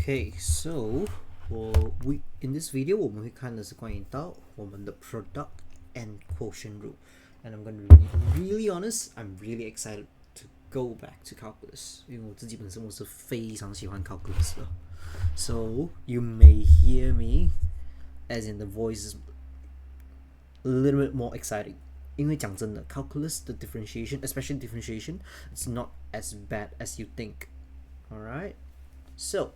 Okay, so in this video 我们会看的是关于到我们的 product and quotient rule, and I'm going to be really honest, I'm really excited to go back to calculus, 因为我自己本身我是非常喜欢 calculus 的。So you may hear me as in the voice is a little bit more exciting. 因为讲真的 calculus 的 differentiation, especially differentiation, it's not as bad as you think. Alright? So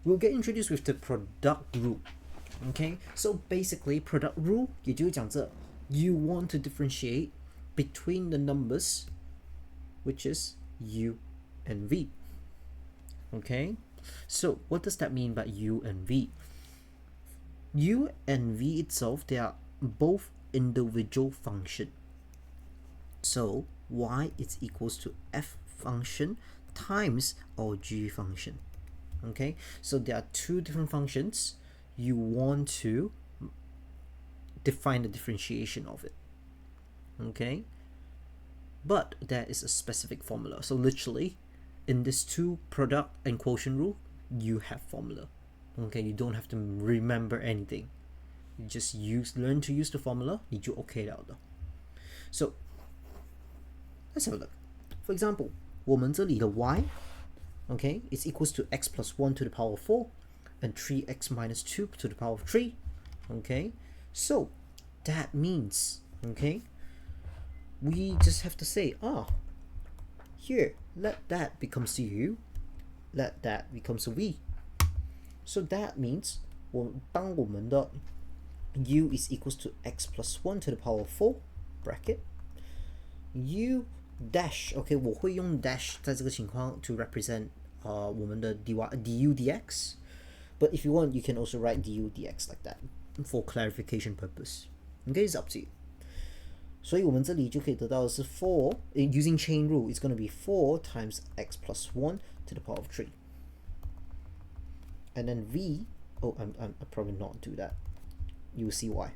we'll get introduced with the product rule. Okay, so basically product rule 也就是讲这 you want to differentiate between the numbers which is u and v. Okay, so what does that mean by u and v? U and v itself, they are both individual function. So y is equals to f function times our g function. Okay, so there are two different functions. You want to define the differentiation of it. Okay, but there is a specific formula. So literally in this two product and quotient rule, you have formula. Okay, you don't have to remember anything. You just learn to use the formula, 你就 OK 了的。So let's have a look. For example, 我们这里的 y, okay, is equals to x plus 1 to the power of 4 and 3x minus 2 to the power of 3. Okay, so that means, okay, we just have to say, here, let that becomes u, let that becomes a v. So that means 当我们的 u is equals to x plus 1 to the power of 4 bracket u dash, okay, 我会用 dash 在这个情况 to represent 我们的 du dx, but if you want you can also write du dx like that for clarification purpose. Okay, it's up to you. 所以我们这里就可以得到的是 4 using chain rule, it's going to be 4 times x plus 1 to the power of 3. And then v, I'll probably not do that. You'll see why.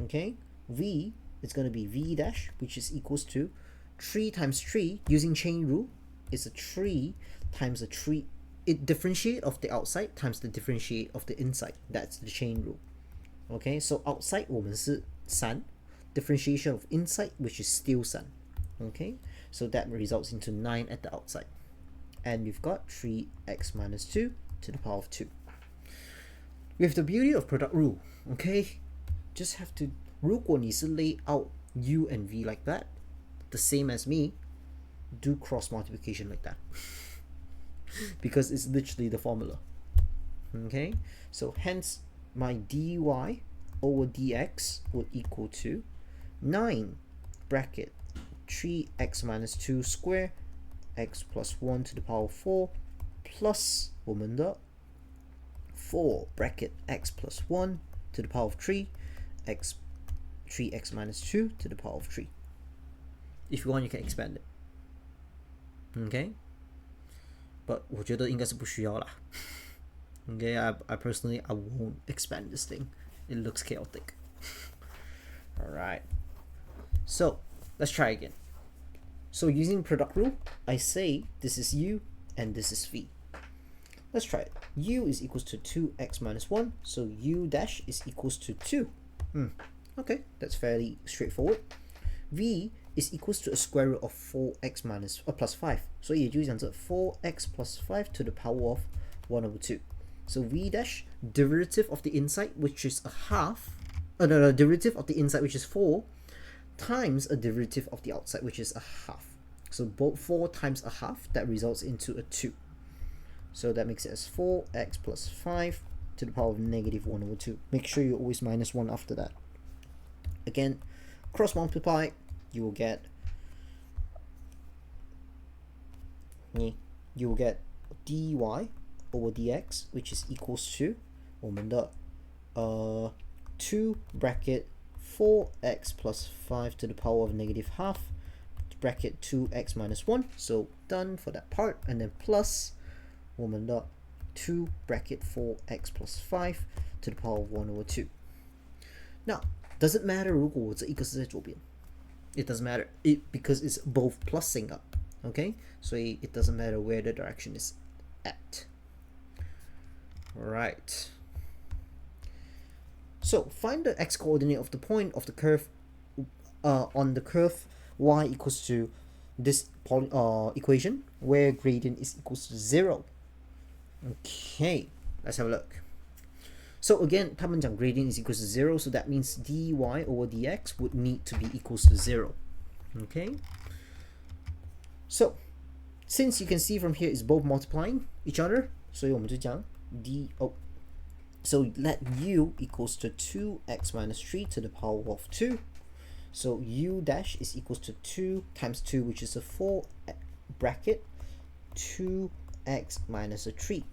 Okay, v is going to be v dash, which is equals to 3 times 3 using chain rule is a 3 times a 3. It differentiate of the outside times the differentiate of the inside. That's the chain rule. Okay, so outside 我们是3, differentiation of inside, which is still 3. Okay, so that results into 9 at the outside. And we've got 3x minus 2 to the power of 2. With the beauty of product rule, okay, just have to, 如果你是 lay out u and v like that, the same as me, do cross multiplication like that. Because it's literally the formula. Okay, so hence my dy over dx would equal to 9 bracket 3x minus 2 square x plus 1 to the power of 4 plus 我们的 4 bracket x plus 1 to the power of 3 3x minus 2 to the power of 3. If you want, you can expand it. Okay, but 我觉得应该是不需要啦。Okay, I personally I won't expand this thing. It looks chaotic. Alright, so let's try again. So using product rule, I say this is u and this is v. Let's try it. U is equals to 2x minus 1, so u dash is equals to 2. Okay, that's fairly straightforward. V is equals to a square root of 4x minus plus 5. So 也就是讲这 4x plus 5 to the power of 1 over 2. So v dash, derivative of the inside, which is a half, derivative of the inside, which is 4, times a derivative of the outside, which is a half. So both 4 times a half, that results into a 2. So that makes it as 4x plus 5 to the power of negative 1 over 2. Make sure you always minus 1 after that. Again, cross multiply, you will get dy over dx, which is equals to 我们的2 bracket 4x plus 5 to the power of negative half bracket 2x minus 1. So done for that part, and then plus 我们的 2 bracket 4x plus 5 to the power of 1 over 2. Now, does it matter 如果我这一个是在左边? It doesn't matter, because it's both plusing up. Okay, so it doesn't matter where the direction is. at. Right. So find the x coordinate of the point of the curve on the curve y equals to this equation where gradient is equals to 0. Okay, let's have a look. So again, 他们讲 gradient is equals to 0, so that means dy over dx would need to be equals to 0. Okay, so since you can see from here is both multiplying each other, 所以我们就讲 so let u equals to 2x minus 3 to the power of 2. So u dash is equals to 2 times 2, which is a 4 bracket 2x minus a 3.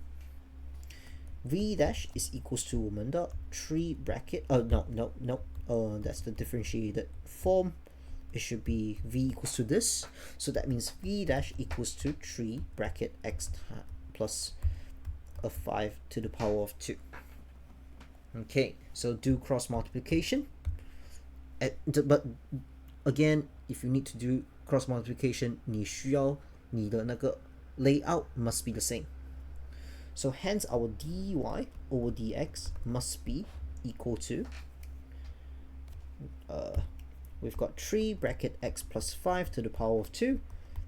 V dash is equals to 我们的 3 bracket that's the differentiated form. It should be v equals to this, so that means v dash equals to 3 bracket x plus a 5 to the power of 2. Okay, so do cross multiplication. But again, if you need to do cross multiplication, 你需要你的那个 layout must be the same. So hence our dy over dx must be equal to we've got 3 bracket x plus 5 to the power of 2,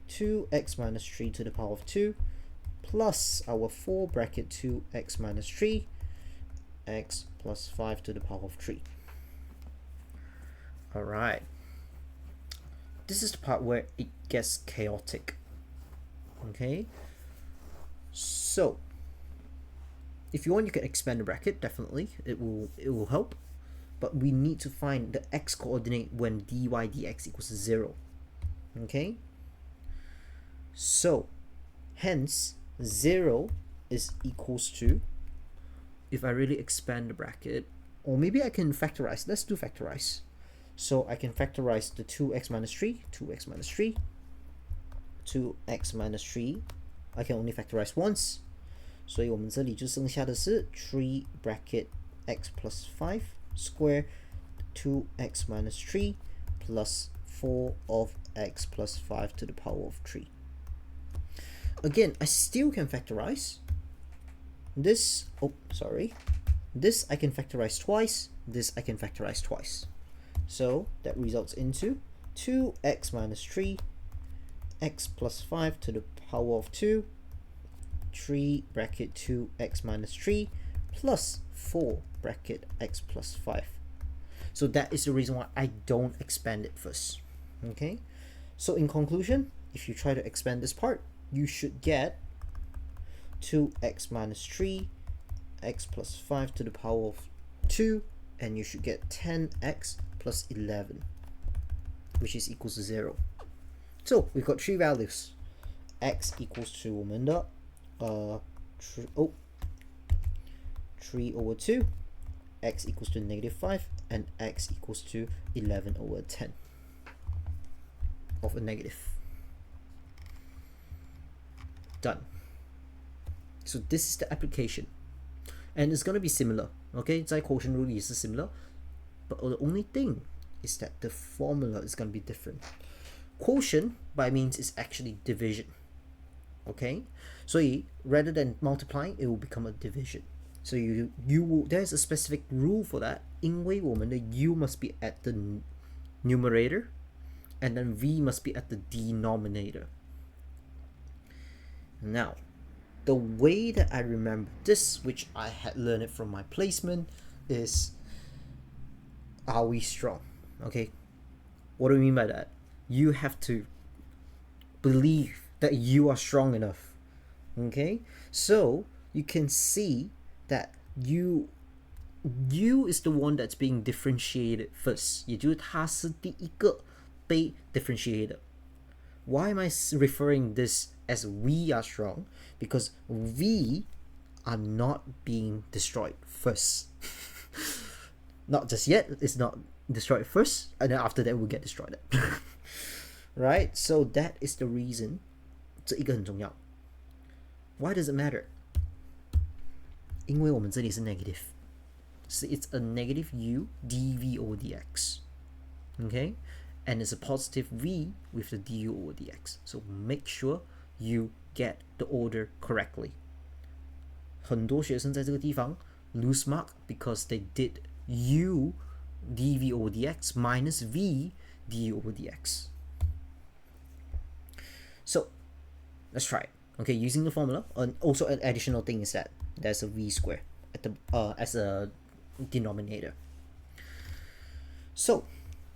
2x minus 3 to the power of 2, plus our 4 bracket 2x minus 3, x plus 5 to the power of 3. Alright, this is the part where it gets chaotic. Okay, so if you want, you can expand the bracket. Definitely, it will help, but we need to find the x coordinate when dy dx equals to 0. Okay, so hence 0 is equals to, if I really expand the bracket, or maybe I can factorize. Let's do factorize. So I can factorize the 2x minus 3, 2x minus 3, 2x minus 3. I can only factorize once. 所以我们这里就剩下的是3 bracket x plus 5 square 2x minus 3 plus 4 of x plus 5 to the power of 3. Again, I still can factorize. This, this I can factorize twice, this I can factorize twice. So that results into 2x minus 3, x plus 5 to the power of 2, 3 bracket 2x minus 3 plus 4 bracket x plus 5. So that is the reason why I don't expand it first. Okay, so in conclusion, if you try to expand this part, you should get 2x minus 3, x plus 5 to the power of 2, and you should get 10x plus 11, which is equals to 0. So we've got 3 values. X equals to 我们的3 over 2, x equals to negative 5, and x equals to 11 over 10 of a negative. Done. So this is the application, and it's going to be similar. Okay, 在 quotient rule 也是 similar, but the only thing is that the formula is going to be different. Quotient by means is actually division. Okay, so rather than multiplying, it will become a division. So there's a specific rule for that. 因为我们的 u must be at the numerator, and then v must be at the denominator. Now, the way that I remember this, which I had learned it from my placement, is, are we strong? Okay, what do I mean by that? You have to believe that you are strong enough. Okay, so you can see that you is the one that's being differentiated first. 也就是它是第一个被 differentiated. Why am I referring this as we are strong? Because we are not being destroyed first. Not just yet, it's not destroyed first, and then after that we'll get destroyed. Right? So that is the reason. 这一个很重要. Why does it matter? 因为我们这里是 negative. So it's a negative u dv over dx. Okay? And it's a positive v with the du over dx. So make sure you get the order correctly. 很多学生在这个地方 lose mark because they did u dv over dx minus v du over dx. So let's try it. Okay, using the formula, and also an additional thing is that there's a v square at the as a denominator. So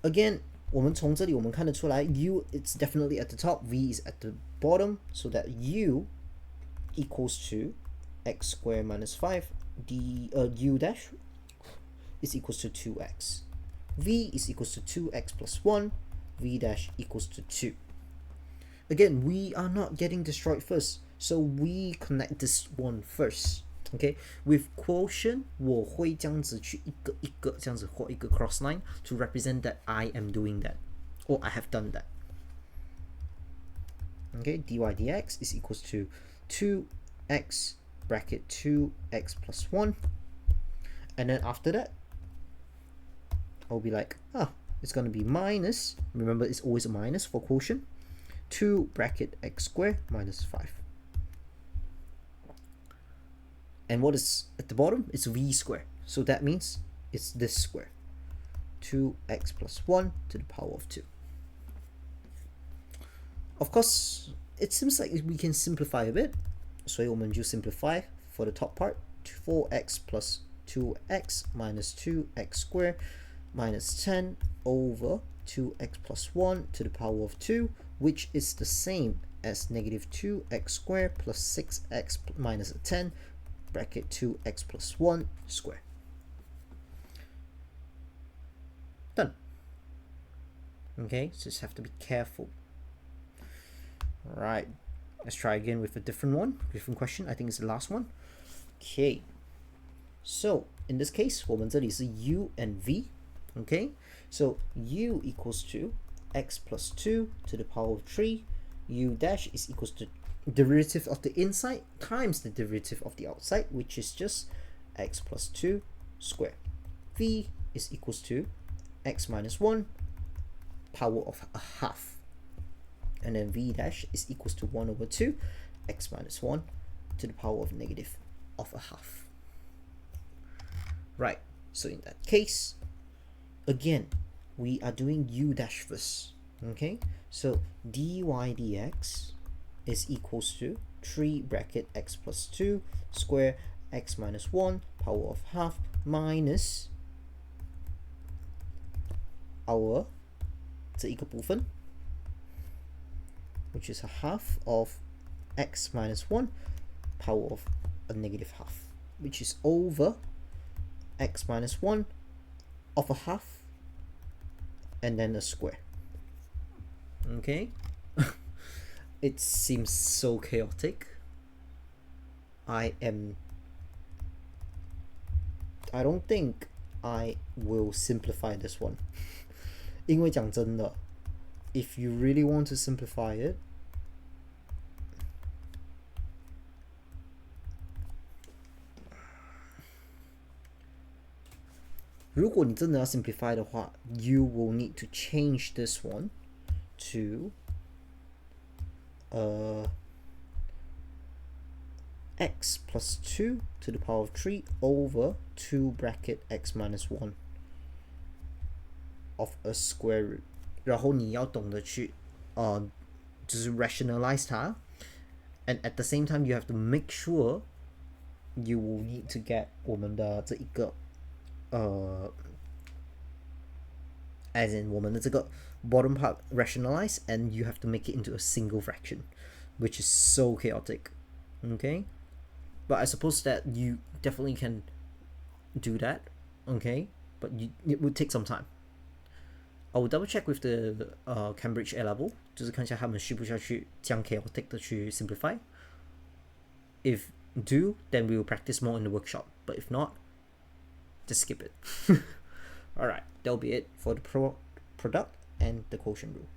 again, 我们从这里我们看得出来 u it's definitely at the top, v is at the bottom, so that u equals to x squared minus 5 u dash is equals to 2x. v is equals to 2x plus 1, v dash equals to 2. Again, we are not getting destroyed first, so we connect this one first. Okay, with quotient 我会这样子去一个一个这样子画一个 cross line to represent that I am doing that or I have done that. Okay, dy dx is equals to 2x bracket 2x plus 1, and then after that I'll be like, it's going to be minus, remember it's always a minus for quotient, 2 bracket x squared minus 5. And what is at the bottom? It's v squared. So that means it's this square. 2x plus 1 to the power of 2. Of course, it seems like we can simplify a bit. So we just simplify for the top part. 4x plus 2x minus 2x squared minus 10 over 2x plus 1 to the power of 2, which is the same as negative 2x squared plus 6x minus 10 bracket 2x plus 1 square. Done. Okay, so just have to be careful. Alright, let's try again with a different question. I think it's the last one. Okay, so in this case 我们这里是 u and v. Okay, so u equals to x plus 2 to the power of 3. U dash is equals to derivative of the inside times the derivative of the outside, which is just x plus 2 squared. V is equals to x minus 1 power of a half, and then v dash is equals to 1 over 2 x minus 1 to the power of negative of a half. Right, so in that case, again, we are doing u dash first. Okay, so dy dx is equals to 3 bracket x plus 2 square x minus 1 power of half minus our 这一个部分 which is a half of x minus 1 power of a negative half, which is over x minus 1 of a half and then a square. Okay. It seems so chaotic. I don't think I will simplify this one. 因为讲真的 if you really want to simplify it,如果你真的要 simplify 的话 you will need to change this one to x plus 2 to the power of 3 over 2 bracket x minus 1 of a square root. 然后你要懂得去就是 rationalize 它 and at the same time you have to make sure you will need to get 我们的这一个as in 我们的这个 bottom part rationalize, and you have to make it into a single fraction, which is so chaotic. Okay, but I suppose that you definitely can do that. Okay, but it would take some time. I will double check with the Cambridge A level, 就是看一下他们需不需要去这样 chaotic 的去 simplify. If do, then we will practice more in the workshop. But if not, just skip it. Alright, that'll be it for the product and the quotient rule.